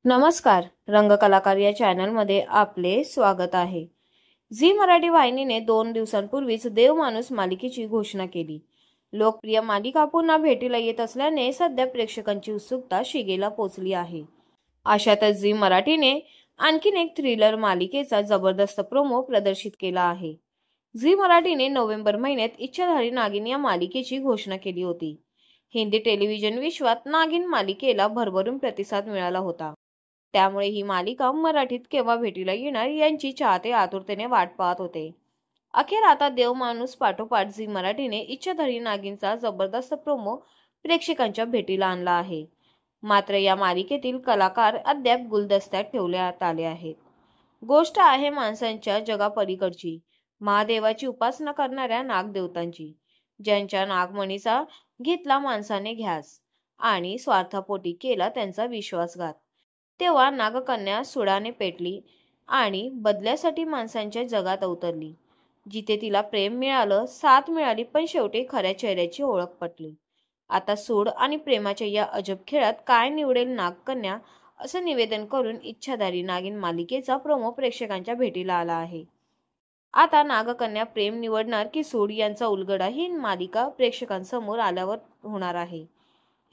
नमस्कार, रंगकलाकार या चॅनलमध्ये आपले स्वागत आहे। झी मराठी वाहिनीने 2 दिवसांपूर्वीच देवमाणूस मालिकेची घोषणा केली। लोकप्रिय मालिका पुन्हा भेटीला येत असल्याने सध्या प्रेक्षकांची उत्सुकता शिगेला पोहोचली आहे। अशातच झी मराठीने आणखीन एक थ्रिलर मालिकेचा जबरदस्त प्रोमो प्रदर्शित केला आहे। झी मराठीने नोव्हेंबर महिन्यात इच्छाधारी नागिन या मालिकेची घोषणा केली होती। हिंदी टेलिव्हिजन विश्वात नागिन मालिकेला भरभरून प्रतिसाद मिळाला होता। त्यामुळे ही मालिका मराठीत केव्हा भेटीला येणार यांची चाहते आतुरतेने वाट पाहत होते। अखेर आता देवमाणूस पाठोपाठ झी मराठीने इच्छाधारी नागिनचा जबरदस्त प्रोमो प्रेक्षकांच्या भेटीला आणला आहे। मात्र या मालिकेतील कलाकार अद्याप गुलदस्त्यात ठेवण्यात आले आहेत। गोष्ट आहे माणसांच्या जगापलीकडची, महादेवाची उपासना करणाऱ्या नागदेवतांची, ज्यांच्या नागमणीचा घेतला माणसाने घ्यास आणि स्वार्थापोटी केला त्यांचा विश्वासघात। तेव्हा नागकन्या सुडाने पेटली आणि बदल्यासाठी माणसांच्या जगात अवतरली, जिथे तिला प्रेम मिळालं, साथ मिळाली, पण शेवटी खऱ्या चेहऱ्याची ओळख पटली। आता सूड आणि प्रेमाच्या या अजब खेळात काय निवडेल नागकन्या, असं निवेदन करून इच्छाधारी नागिन मालिकेचा प्रोमो प्रेक्षकांच्या भेटीला आला आहे। आता नागकन्या प्रेम निवडणार की सूड यांचा उलगडा ही मालिका प्रेक्षकांसमोर आल्यावर होणार आहे।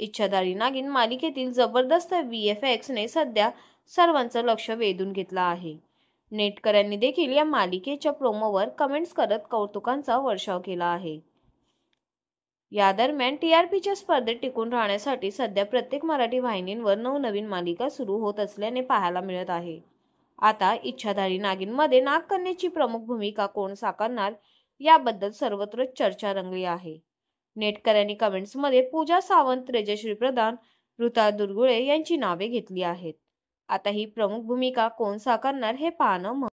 इच्छाधारी नागिन मालिकेतील जबरदस्त VFX ने सध्या सर्वांचं लक्ष वेधून घेतलं आहे। नेटकऱ्यांनी देखील या मालिकेच्या प्रोमोवर कमेंट्स करत कौतुकांचा वर्षाव केला आहे। या दरम्यान TRPच्या स्पर्धेत टिकून राहण्यासाठी सध्या प्रत्येक मराठी वाहिनींवर नवनवीन मालिका सुरू होत असल्याने पाहायला मिळत आहे। आता इच्छाधारी नागिनमध्ये नागकन्येची प्रमुख भूमिका कोण साकारणार याबद्दल सर्वत्र चर्चा रंगली आहे। नेटकऱ्यांनी कमेंट्समध्ये पूजा सावंत, तेजश्री प्रधान, ऋता दुर्गुळे यांची नावे घेतली आहेत। आता ही प्रमुख भूमिका कोण साकारणार हे पाहणं